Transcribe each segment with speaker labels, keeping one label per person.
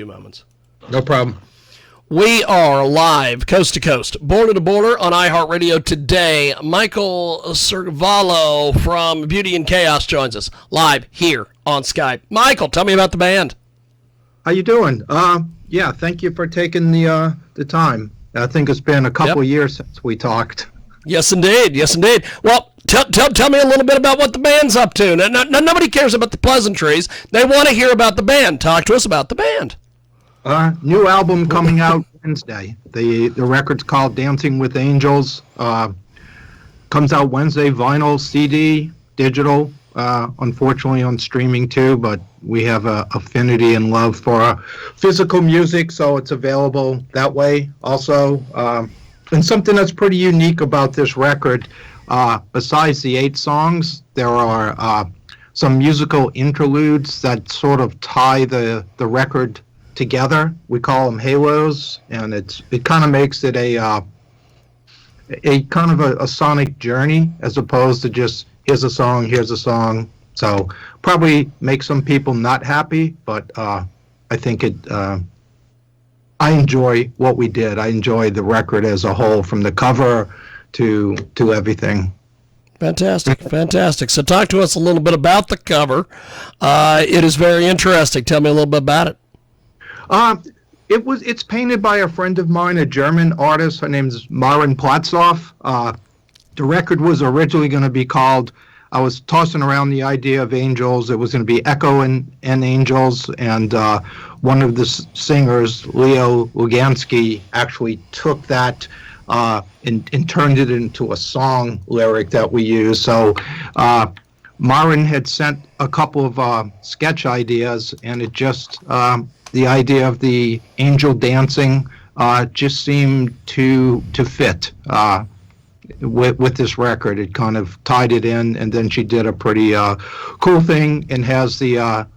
Speaker 1: moments.
Speaker 2: No problem.
Speaker 1: We are live, coast to coast, border to border on iHeartRadio today. Michael Ciravolo from Beauty and Chaos joins us live here on Skype. Michael, tell me about the band.
Speaker 2: How you doing? Yeah, thank you for taking the time. I think it's been a couple of years since we talked.
Speaker 1: Yes, indeed. Yes, indeed. Well, tell me a little bit about what the band's up to. Nobody cares about the pleasantries. They want to hear about the band. Talk to us about the band.
Speaker 2: New album coming out Wednesday. The record's called Dancing with Angels. Comes out Wednesday, vinyl, CD, digital. Unfortunately on streaming too, but we have a affinity and love for physical music, so it's available that way also. And something that's pretty unique about this record, besides the 8 songs, there are some musical interludes that sort of tie the record together. We call them halos, and it kind of makes it a kind of a sonic journey as opposed to just here's a song. So probably make some people not happy, but I think I enjoy what we did. I enjoyed the record as a whole, from the cover to everything.
Speaker 1: Fantastic. So talk to us a little bit about the cover. It is very interesting. Tell me a little bit about it.
Speaker 2: It's painted by a friend of mine, a German artist. Her name's Maren Platzoff. The record was originally going to be called, I was tossing around the idea of angels. It was going to be Echo and Angels, and one of the singers, Leo Lugansky, actually took that and turned it into a song lyric that we use. So Maren had sent a couple of sketch ideas, and it just, the idea of the angel dancing just seemed to fit. With this record, it kind of tied it in, and then she did a pretty cool thing and has the a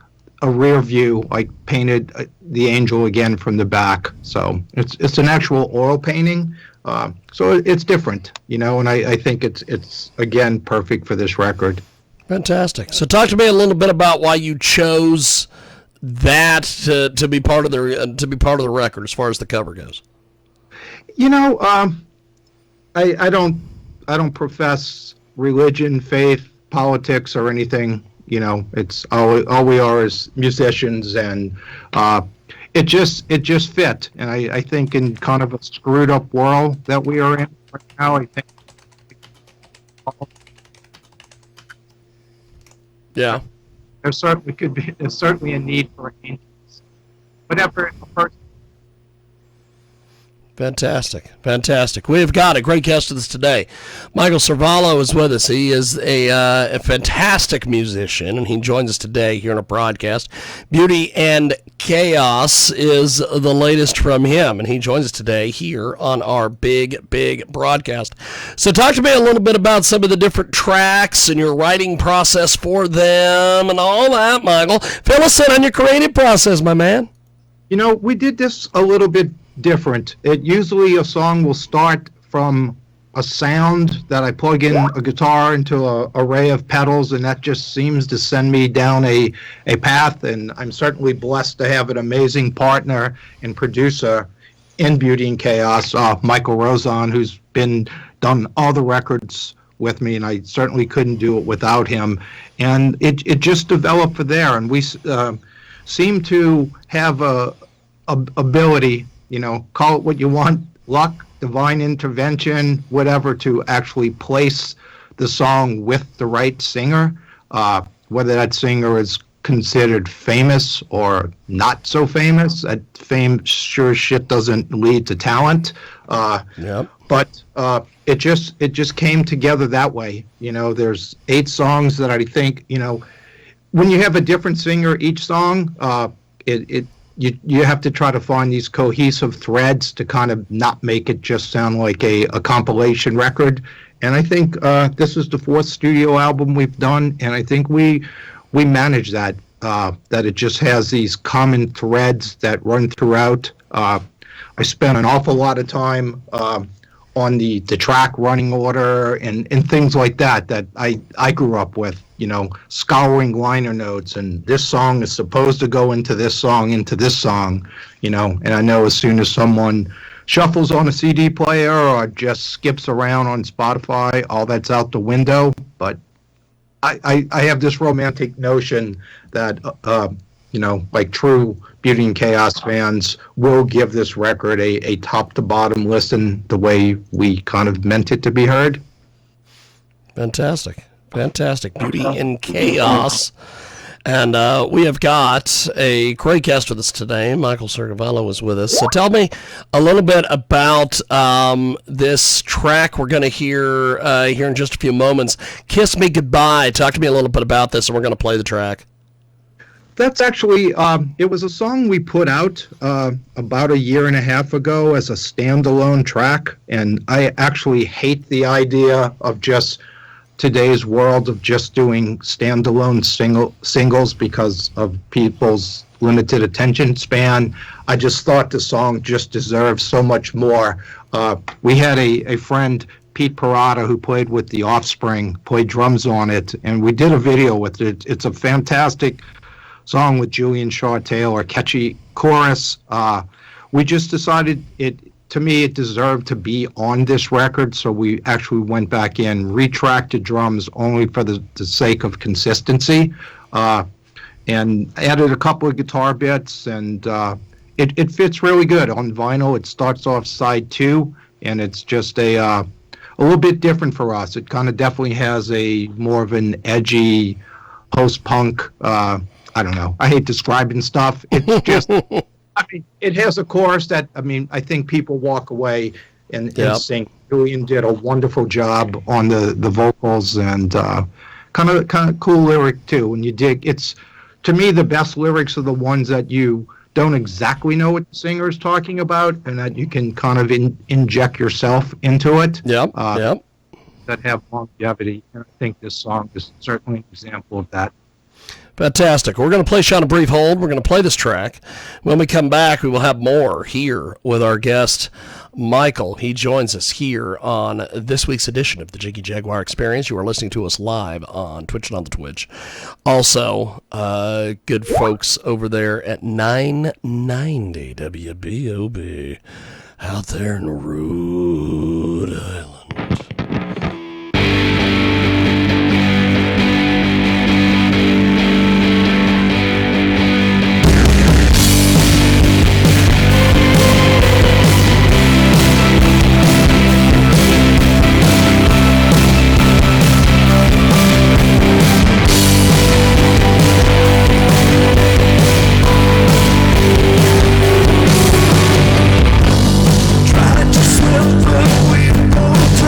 Speaker 2: rear view, like painted the angel again from the back. So it's an actual oil painting, so it's different, and I think it's again perfect for this record.
Speaker 1: Fantastic. So talk to me a little bit about why you chose that to be part of the record as far as the cover goes.
Speaker 2: I don't profess religion, faith, politics, or anything. It's all we are as musicians, and it just fit. And I think in kind of a screwed up world that we are in right now, I think.
Speaker 1: Yeah.
Speaker 2: There's certainly a need for angels. Whatever a person.
Speaker 1: Fantastic. We've got a great guest with us today. Michael Ciravolo is with us. He is a fantastic musician, and he joins us today here on a broadcast. Beauty and Chaos is the latest from him, and he joins us today here on our big broadcast. So talk to me a little bit about some of the different tracks and your writing process for them and all that, Michael. Fill us in on your creative process, my man.
Speaker 2: We did this a little bit different. Usually a song will start from a sound that I plug in a guitar into an array of pedals, and that just seems to send me down a path. And I'm certainly blessed to have an amazing partner and producer in Beauty and Chaos, Michael Rozon, who's done all the records with me, and I certainly couldn't do it without him. And it just developed from there, and we seem to have a ability, call it what you want, luck, divine intervention, whatever, to actually place the song with the right singer, whether that singer is considered famous or not so famous. That fame sure as shit doesn't lead to talent. But it just came together that way. There's 8 songs that I think, when you have a different singer each song, you have to try to find these cohesive threads to kind of not make it just sound like a compilation record. And I think this is the 4th studio album we've done, and I think we manage that it just has these common threads that run throughout. I spent an awful lot of time on the track running order and things like that I grew up with, scouring liner notes, and this song is supposed to go into this song, and I know as soon as someone shuffles on a CD player or just skips around on Spotify, all that's out the window. But I have this romantic notion that, like true Beauty and Chaos fans will give this record a top to bottom listen the way we kind of meant it to be heard.
Speaker 1: Fantastic. Beauty and Chaos. And we have got a great guest with us today. Michael Ciravolo is with us. So tell me a little bit about this track we're going to hear here in just a few moments. Kiss Me Goodbye. Talk to me a little bit about this, and we're going to play the track.
Speaker 2: That's actually, it was a song we put out about a year and a half ago as a standalone track. And I actually hate the idea of just today's world of just doing standalone singles because of people's limited attention span. I just thought the song just deserved so much more. We had a friend, Pete Parada, who played with The Offspring, played drums on it, and we did a video with it. It's a fantastic song with Julian Shaw Taylor, catchy chorus. We just decided it deserved to be on this record, so we actually went back in, retracted drums only for the sake of consistency, and added a couple of guitar bits, and it fits really good on vinyl. It starts off side 2, and it's just a little bit different for us. It kind of definitely has a more of an edgy post-punk, I don't know, I hate describing stuff. It's just it has a chorus that, I think people walk away and sing. Julian did a wonderful job on the vocals, and kind of cool lyric too. And you dig, it's, to me, the best lyrics are the ones that you don't exactly know what the singer is talking about, and that you can kind of inject yourself into it. That have longevity. And I think this song is certainly an example of that.
Speaker 1: Fantastic. We're going to place you on a brief hold. We're going to play this track. When we come back, we will have more here with our guest, Michael. He joins us here on this week's edition of the Jiggy Jaguar Experience. You are listening to us live on Twitch and on the Twitch. Also, good folks over there at 990 WBOB out there in Rhode Island.
Speaker 3: Try to swim through the wind.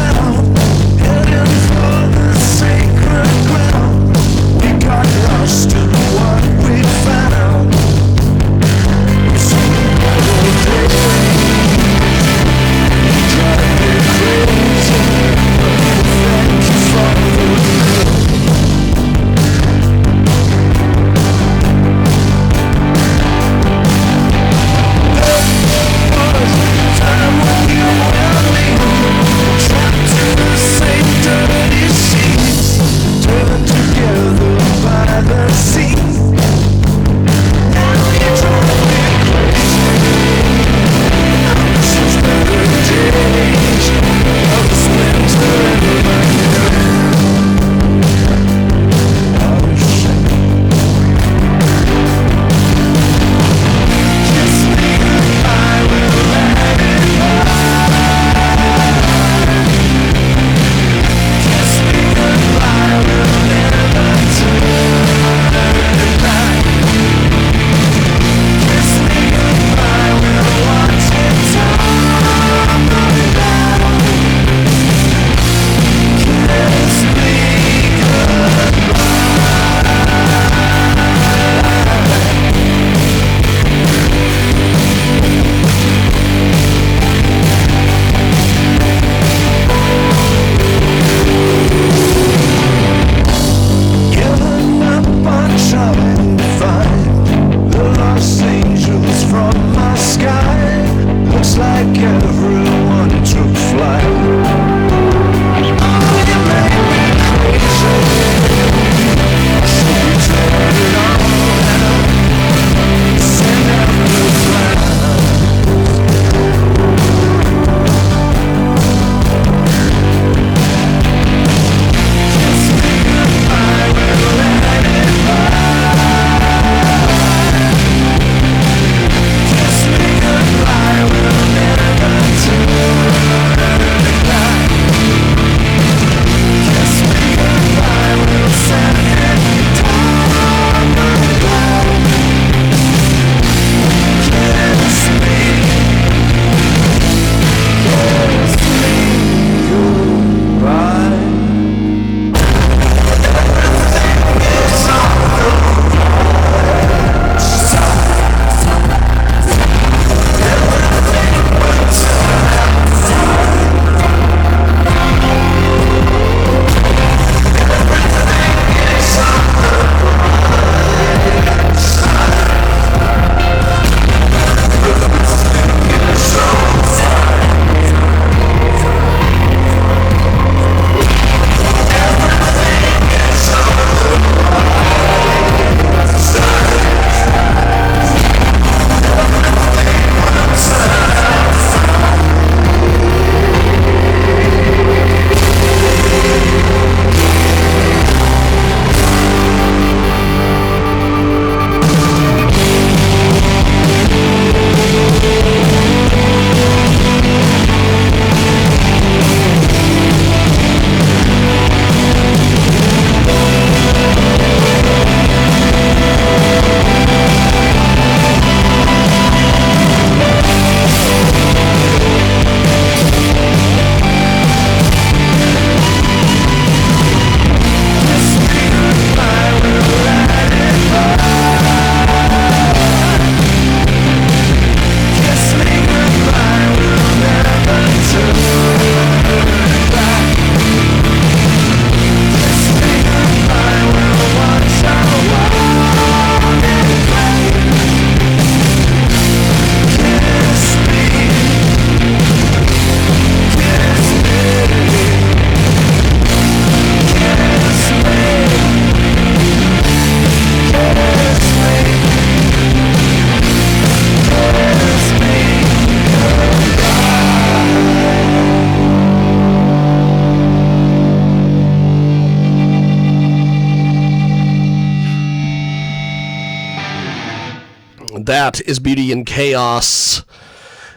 Speaker 1: That is Beauty and Chaos,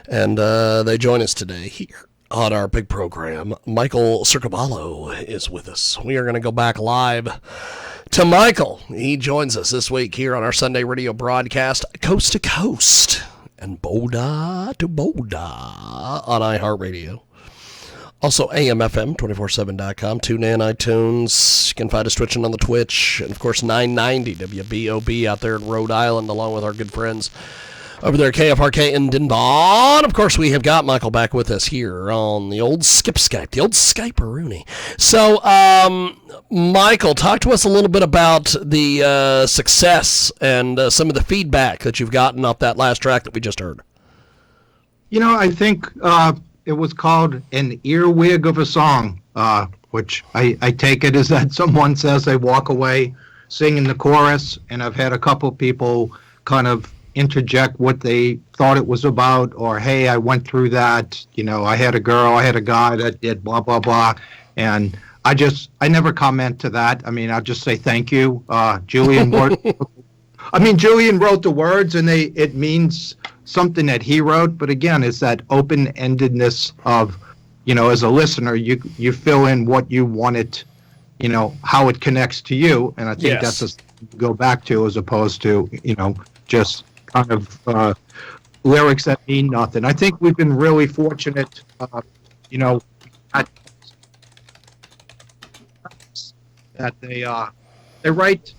Speaker 1: and they join us today here on our big program. Michael Ciravolo is with us. We are going to go back live to Michael. He joins us this week here on our Sunday radio broadcast, coast to coast and Boulder to Boulder on iHeartRadio. Also, AMFM247.com, TuneIn, iTunes. You can find us twitching on the Twitch. And, of course, 990 WBOB out there in Rhode Island, along with our good friends over there at KFRK in Denbon. Of course, we have got Michael back with us here on the old Skype, the old Skype-a-rooney. So, Michael, talk to us a little bit about the success and some of the feedback that you've gotten off that last track that we just heard.
Speaker 2: You know, I think it was called An Earwig of a Song, which I take it as that someone says they walk away singing the chorus, and I've had a couple people kind of interject what they thought it was about, or, hey, I went through that, you know, I had a girl, I had a guy that did blah, blah, blah, and I never comment to that. I mean, I'll just say thank you. Julian wrote the words, and it means something that he wrote, but again, it's that open-endedness of, you know, as a listener, you fill in what you want it, you know, how it connects to you, and I think that's a to go back to, as opposed to, you know, just kind of lyrics that mean nothing. I think we've been really fortunate, you know, that they write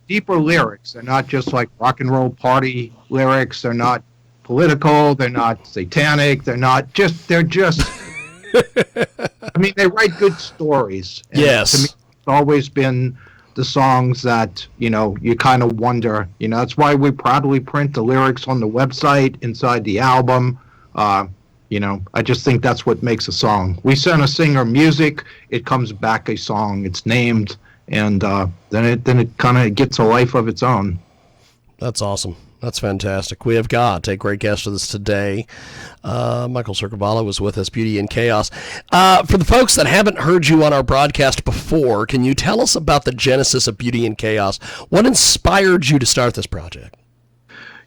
Speaker 2: deeper lyrics. They're not just like rock and roll party lyrics. They're not political. They're not satanic. They're just I mean, they write good stories. And
Speaker 1: yes.
Speaker 2: To me, it's always been the songs that, you know, you kind of wonder, you know, that's why we proudly print the lyrics on the website inside the album. You know, I just think that's what makes a song. We send a singer music, it comes back a song. It's named, and then it kind of gets a life of its own.
Speaker 1: That's awesome. That's fantastic. We have got a great guest with us today. Michael Ciravolo was with us, Beauty and Chaos. For the folks that haven't heard you on our broadcast before, can you tell us about the genesis of Beauty and Chaos? What inspired you to start this project?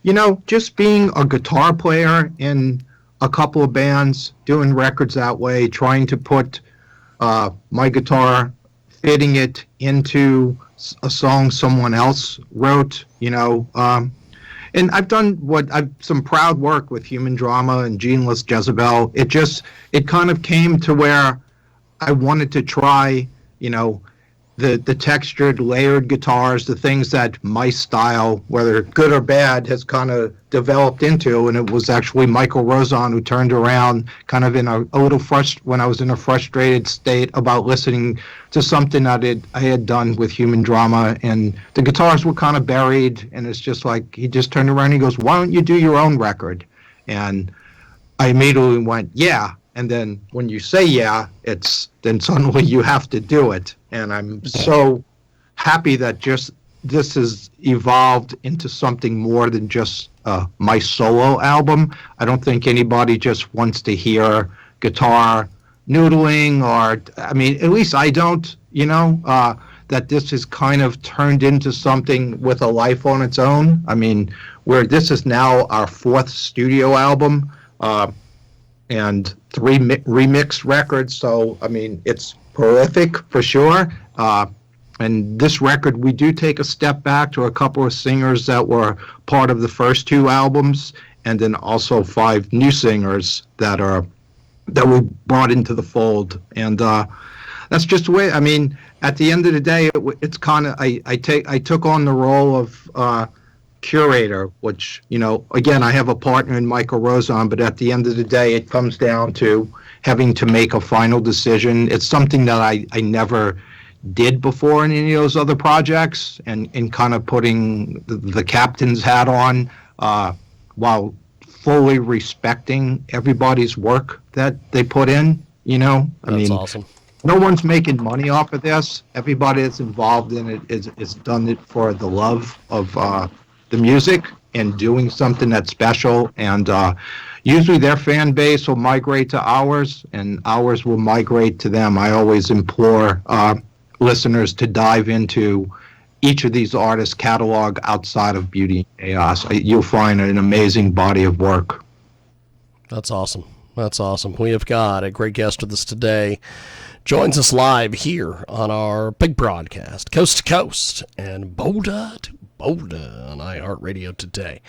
Speaker 2: You know, just being a guitar player in a couple of bands, doing records that way, trying to put my guitar, fitting it into a song someone else wrote, you know. And I've done some proud work with Human Drama and Geneless Jezebel. It kind of came to where I wanted to try, you know, the textured, layered guitars, the things that my style, whether good or bad, has kind of developed into. And it was actually Michael Rosen who turned around kind of in a little when I was in a frustrated state about listening to something that I had done with Human Drama, and the guitars were kind of buried, and it's just like, he just turned around and he goes, why don't you do your own record? And I immediately went, yeah. And then when you say yeah, then suddenly you have to do it. And I'm so happy that this has evolved into something more than just my solo album. I don't think anybody just wants to hear guitar noodling, or, I mean, at least I don't, you know, that this has kind of turned into something with a life on its own. I mean, where this is now our fourth studio album, and 3 remixed records. So, I mean, it's prolific for sure. And this record, we do take a step back to a couple of singers that were part of the first 2 albums, and then also 5 new singers that we brought into the fold. And that's just the way, I mean, at the end of the day, it's kind of, I took on the role of curator, which, you know, again, I have a partner in Michael Rosen, but at the end of the day, it comes down to having to make a final decision. It's something that I never did before in any of those other projects, and kind of putting the captain's hat on, while fully respecting everybody's work that they put in, you know.
Speaker 1: That's awesome.
Speaker 2: No one's making money off of this. Everybody that's involved in it is done it for the love of the music and doing something that's special. And usually their fan base will migrate to ours, and ours will migrate to them. I always implore listeners to dive into each of these artists' catalog outside of Beauty and Chaos. You'll find an amazing body of work.
Speaker 1: That's awesome. That's awesome. We have got a great guest with us today. Joins us live here on our big broadcast, coast to coast and Boulder to Boulder on iHeartRadio today.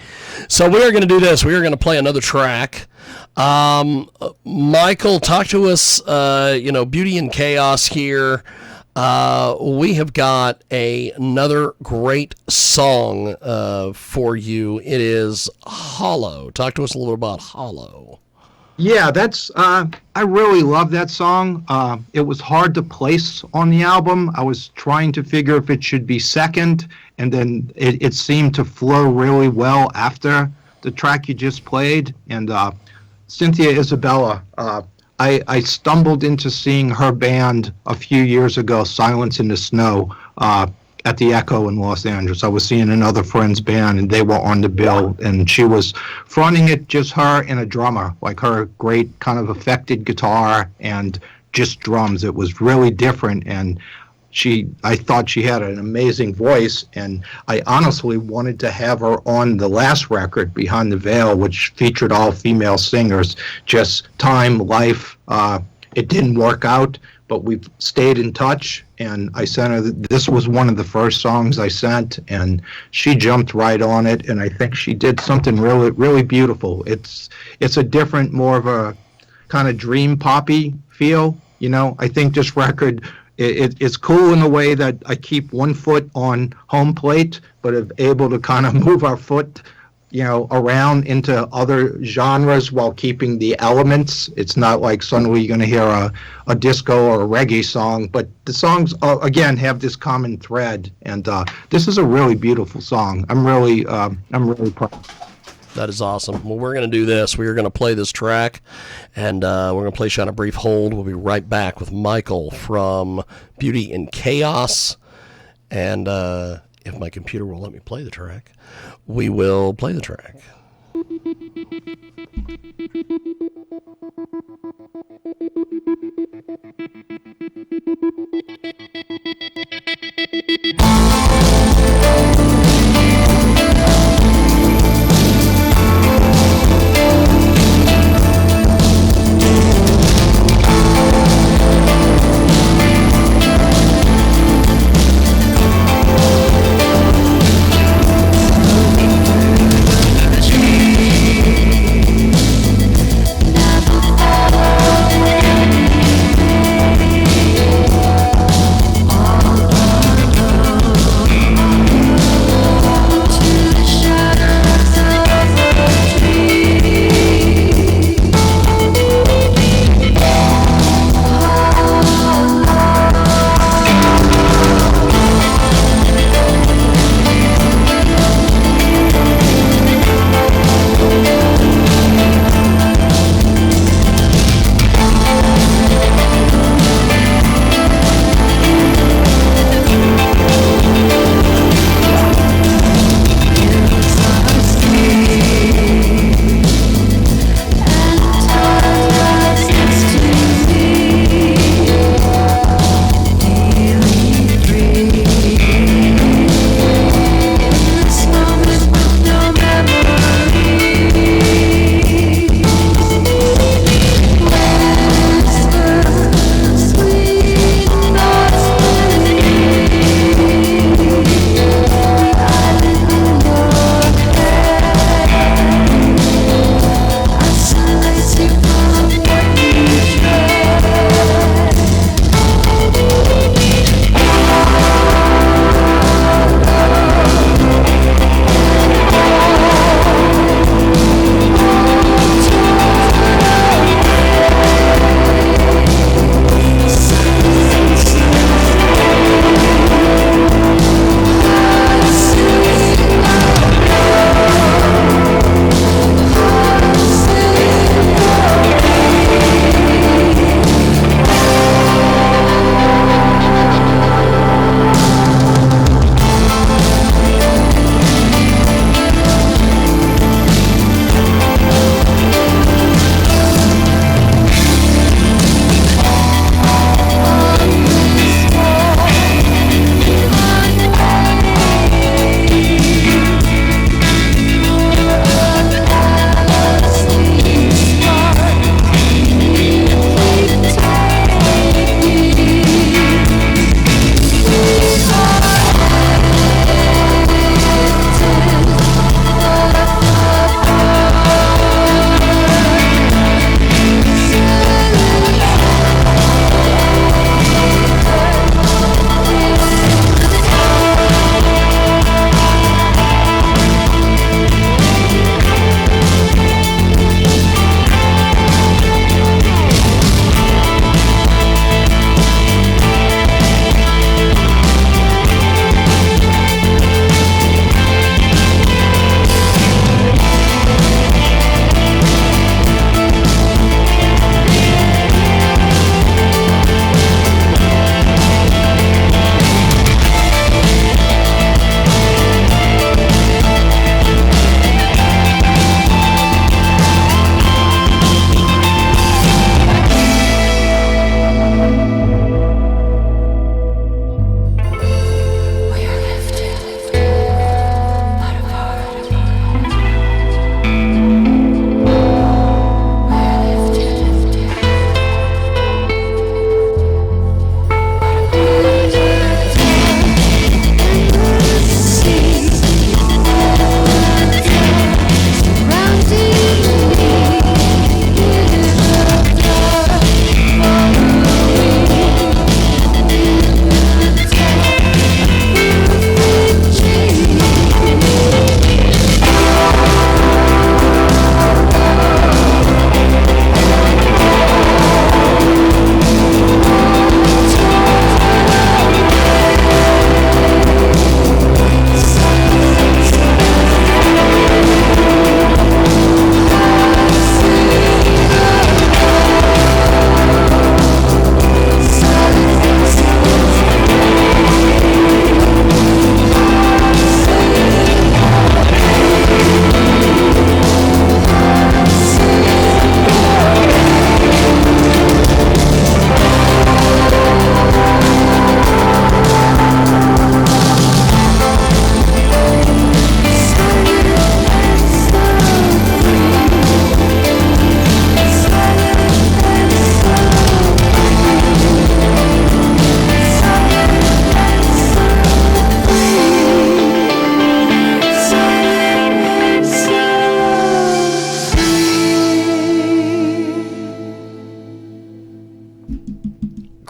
Speaker 1: So we are going to do this. We are going to play another track. Michael, talk to us, Beauty and Chaos here. We have got another great song for you. It is Hollow. Talk to us a little about Hollow.
Speaker 2: Yeah, that's I really love that song. It was hard to place on the album. I was trying to figure if it should be second, and then it seemed to flow really well after the track you just played. And Cynthia Isabella, I stumbled into seeing her band a few years ago, Silence in the Snow, at the Echo in Los Angeles. I was seeing another friend's band, and they were on the bill, and she was fronting it, just her and a drummer, like her great kind of affected guitar and just drums. It was really different, and I thought she had an amazing voice, and I honestly wanted to have her on the last record, Behind the Veil, which featured all female singers. Just time, life, it didn't work out, but we've stayed in touch, and I sent her, this was one of the first songs I sent, and she jumped right on it, and I think she did something really, really beautiful. It's a different, more of a kind of dream poppy feel, I think this record, it's cool in the way that I keep one foot on home plate, but am able to kind of move our foot around into other genres while keeping the elements. It's not like suddenly you're going to hear a disco or a reggae song, but the songs, again, have this common thread, and this is a really beautiful song. I'm really proud.
Speaker 1: That is awesome. Well, we're going to do this. We are going to play this track, and we're going to place you on a brief hold. We'll be right back with Michael from Beauty and Chaos, and if my computer will let me play the track, we will play the track.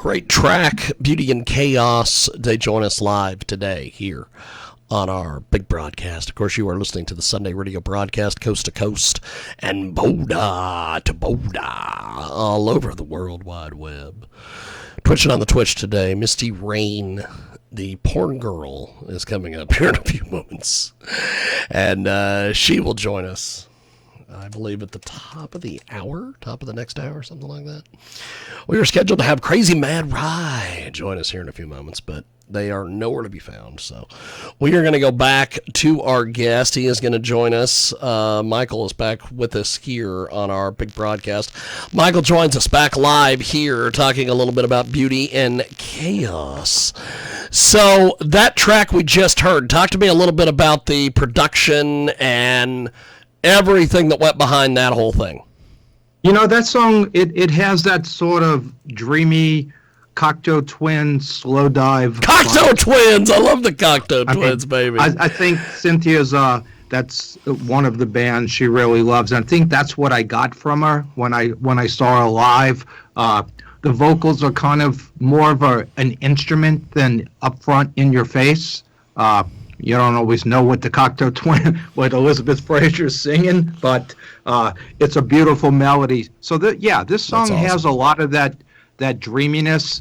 Speaker 1: Great track, Beauty and Chaos. They join us live today here on our big broadcast. Of course, you are listening to the Sunday radio broadcast coast to coast and Boda to Boda all over the World Wide Web. Twitching on the Twitch today, Misty Rain, the porn girl, is coming up here in a few moments. And she will join us, I believe, at the top of the hour, top of the next hour, something like that. We are scheduled to have Crazy Mad Rye join us here in a few moments, but they are nowhere to be found. So we are going to go back to our guest. He is going to join us. Michael is back with us here on our big broadcast. Michael joins us back live here talking a little bit about Beauty and Chaos. So that track we just heard, talk to me a little bit about the production and everything that went behind that whole thing.
Speaker 2: You know, that song, it has that sort of dreamy Cocteau Twins slow dive.
Speaker 1: Cocteau Twins! I love the Cocteau Twins, baby.
Speaker 2: I think Cynthia's, that's one of the bands she really loves. And I think that's what I got from her when I saw her live. The vocals are kind of more of an instrument than up front in your face. You don't always know what the Cocteau Twin, what Elizabeth Fraser's singing, but it's a beautiful melody. So this song has a lot of that dreaminess,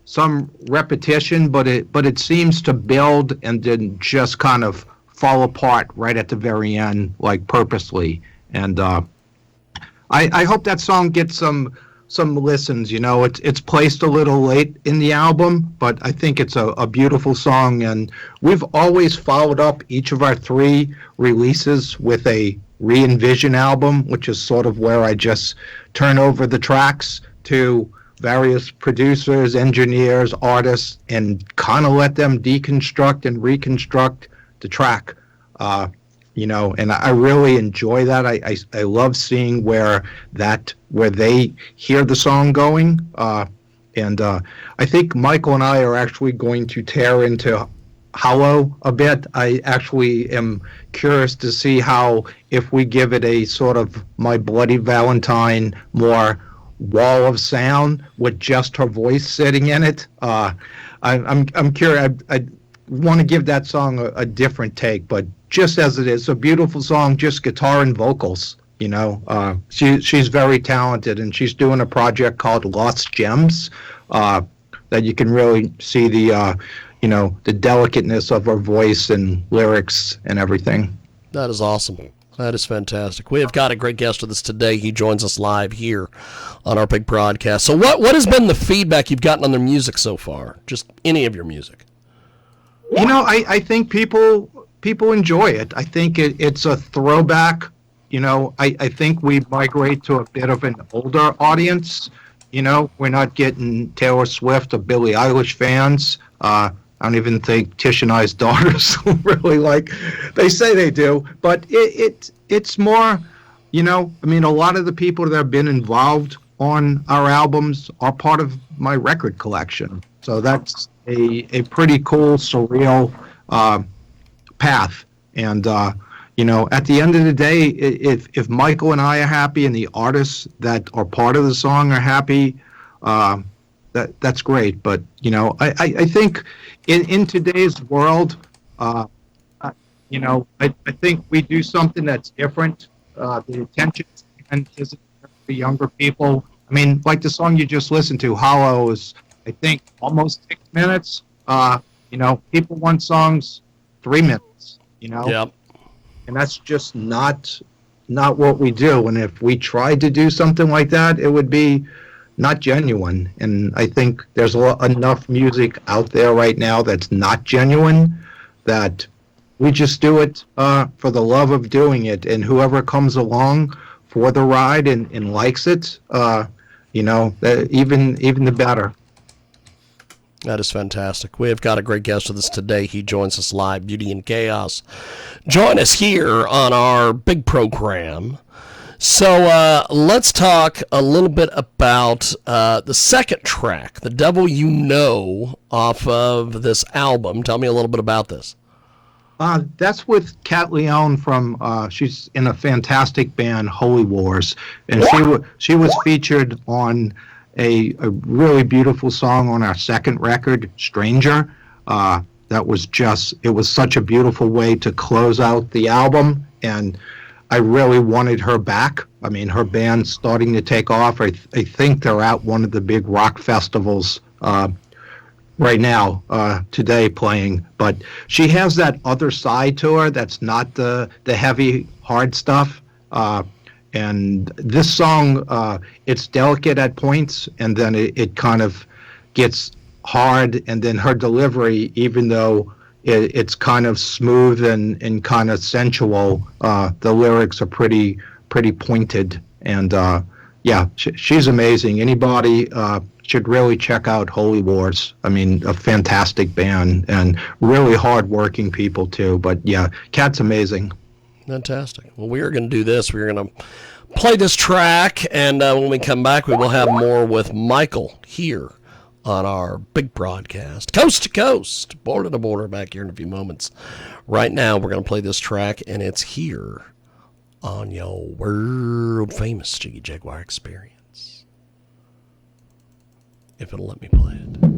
Speaker 2: some repetition, but it seems to build and then just kind of fall apart right at the very end, like purposely. And I hope that song gets some listens. You know, it's placed a little late in the album, but I think it's a beautiful song, and we've always followed up each of our 3 releases with a re-envision album, which is sort of where I just turn over the tracks to various producers, engineers, artists, and kind of let them deconstruct and reconstruct the track. You know, and I really enjoy that. I love seeing where they hear the song going. And I think Michael and I are actually going to tear into Hollow a bit. I actually am curious to see how, if we give it a sort of My Bloody Valentine, more wall of sound with just her voice sitting in it. I'm curious. I want to give that song a different take, but just as it is, a beautiful song, just guitar and vocals. You know, she's very talented, and she's doing a project called Lost Gems that you can really see the delicateness of her voice and lyrics and everything.
Speaker 1: That is awesome. That is fantastic. We have got a great guest with us today. He joins us live here on our big broadcast. So what has been the feedback you've gotten on their music so far? Just any of your music?
Speaker 2: You know, I think people enjoy it. I think it's a throwback. You know, I think we migrate to a bit of an older audience. You know, we're not getting Taylor Swift or Billie Eilish fans. I don't even think Tish and I's daughters really like. They say they do, but it's more. You know, I mean, a lot of the people that have been involved on our albums are part of my record collection. So that's a pretty cool, surreal path. And you know, at the end of the day, if Michael and I are happy and the artists that are part of the song are happy, that's great. But you know, I think in today's world, you know, I think we do something that's different. The attention span isn't for younger people. I mean, like the song you just listened to, Hollow, is, I think, almost 6 minutes. You know, people want songs 3 minutes, you know?
Speaker 1: Yep.
Speaker 2: And that's just not what we do. And if we tried to do something like that, it would be not genuine. And I think there's enough music out there right now that's not genuine, that we just do it for the love of doing it. And whoever comes along for the ride and likes it, you know, even the better.
Speaker 1: That is fantastic. We have got a great guest with us today. He joins us live, Beauty and Chaos. Join us here on our big program. So let's talk a little bit about the second track, The Devil You Know, off of this album. Tell me a little bit about this.
Speaker 2: That's with Kat Leone from, she's in a fantastic band, Holy Wars. And she was featured on a really beautiful song on our second record, Stranger. That was it was such a beautiful way to close out the album, and I really wanted her back. I mean, her band's starting to take off. I think they're at one of the big rock festivals right now, today, playing. But she has that other side to her that's not the heavy, hard stuff. And this song, it's delicate at points, and then it kind of gets hard, and then her delivery, even though it's kind of smooth and kind of sensual, the lyrics are pretty pointed, and yeah, she's amazing. Anybody should really check out Holy Wars. I mean, a fantastic band and really hard-working people too. But yeah, Kat's amazing.
Speaker 1: Fantastic. Well, we are going to do this. We're going to play this track, and when we come back, we will have more with Michael here on our big broadcast, coast to coast, border to border, back here in a few moments. Right now, we're going to play this track, and it's here on your world-famous Jiggy Jaguar experience. If it'll let me play it.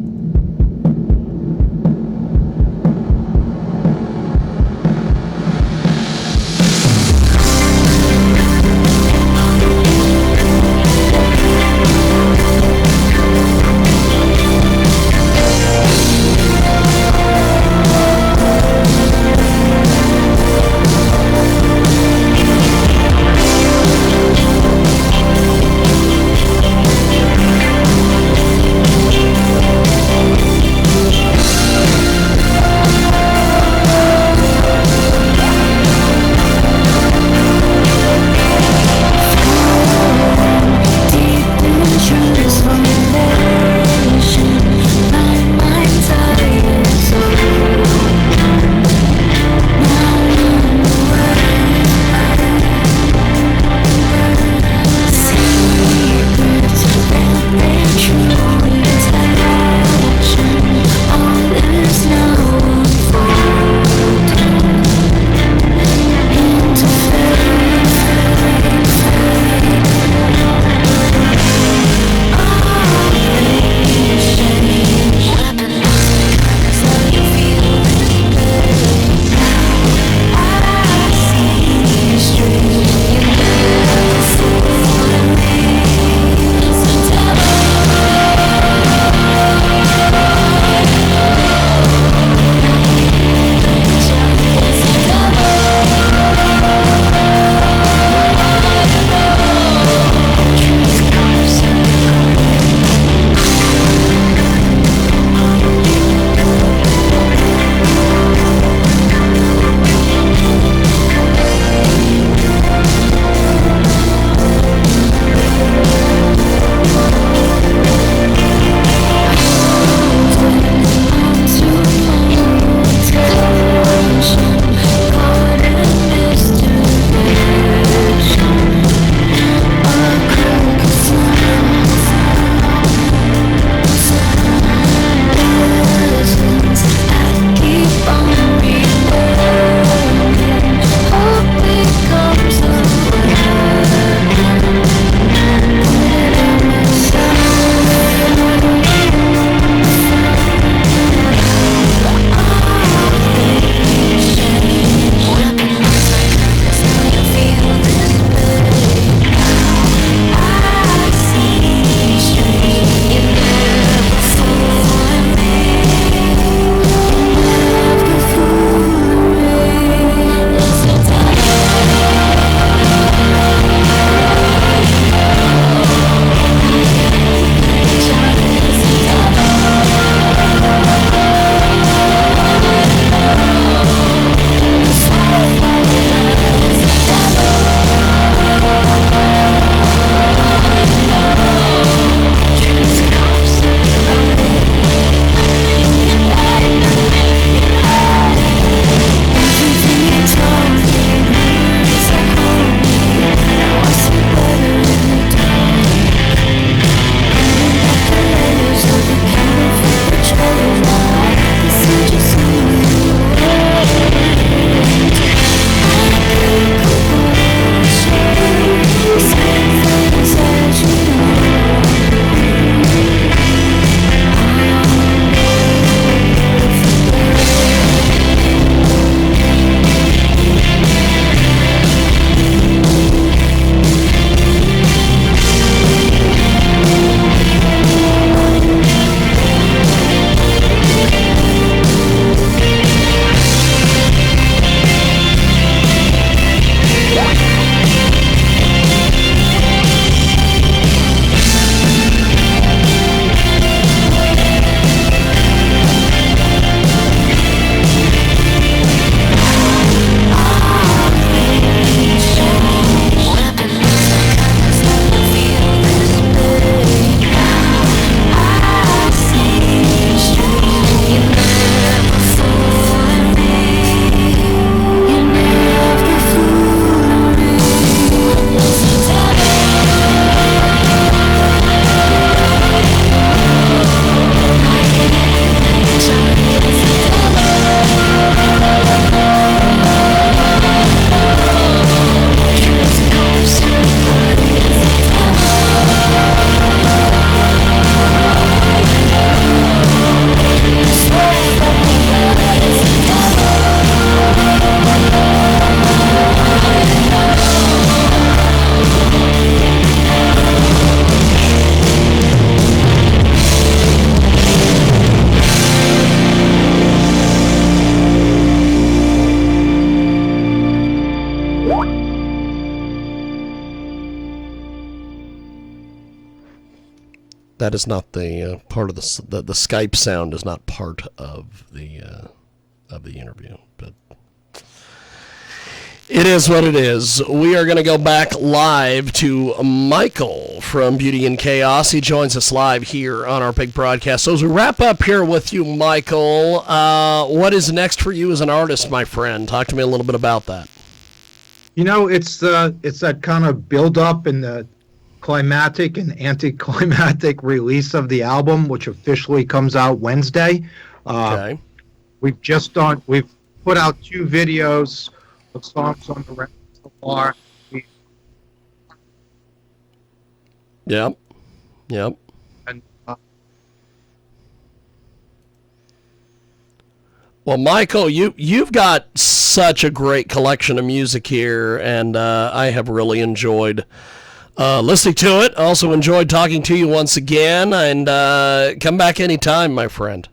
Speaker 1: That is not the part of the Skype sound is not part of the interview, but it is what it is. We are going to go back live to Michael from Beauty and Chaos. He joins us live here on our big broadcast. So as we wrap up here with you, Michael, what is next for you as an artist, my friend? Talk to me a little bit about that.
Speaker 2: You know, it's that kind of build up and the climactic and anticlimactic release of the album, which officially comes out Wednesday.
Speaker 1: Okay.
Speaker 2: We've put out 2 videos of songs on the record so far.
Speaker 1: Yep.
Speaker 2: And,
Speaker 1: well, Michael, you've got such a great collection of music here, and I have really enjoyed listening to it. Also enjoyed talking to you once again, and come back anytime, my friend.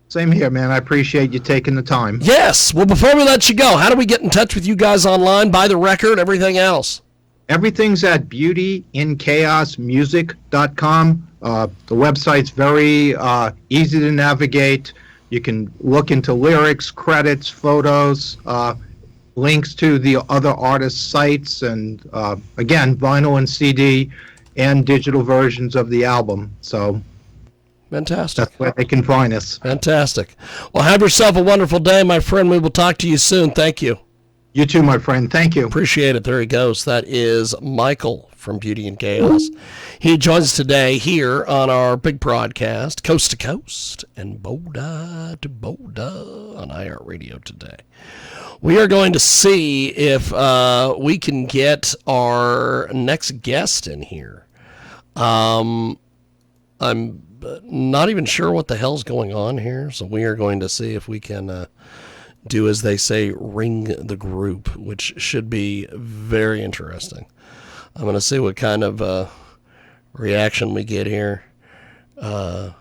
Speaker 2: Same here, man. I appreciate you taking the time.
Speaker 1: Yes. Well, before we let you go, how do we get in touch with you guys online, buy the record, everything else?
Speaker 2: Everything's at beautyinchaosmusic.com. The website's very easy to navigate. You can look into lyrics, credits, photos, links to the other artists' sites, and again, vinyl and CD and digital versions of the album. So
Speaker 1: fantastic.
Speaker 2: That's where they can find us.
Speaker 1: Fantastic. Well, have yourself a wonderful day, my friend. We will talk to you soon. Thank you.
Speaker 2: You too, my friend. Thank you.
Speaker 1: Appreciate it. There he goes. That is Michael from Beauty and Chaos. He joins us today here on our big broadcast, Coast to Coast and Boda to Boda on iHeartRadio today. We are going to see if we can get our next guest in here. I'm not even sure what the hell's going on here, so we are going to see if we can do, as they say, ring the group, which should be very interesting. I'm going to see what kind of reaction we get here. I'm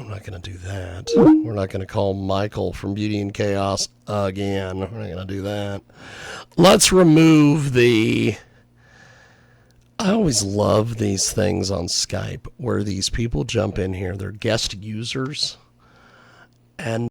Speaker 1: not going to do that. We're not going to call Michael from Beauty and Chaos again. We're not going to do that. Let's remove the... I always love these things on Skype where these people jump in here. They're guest users. And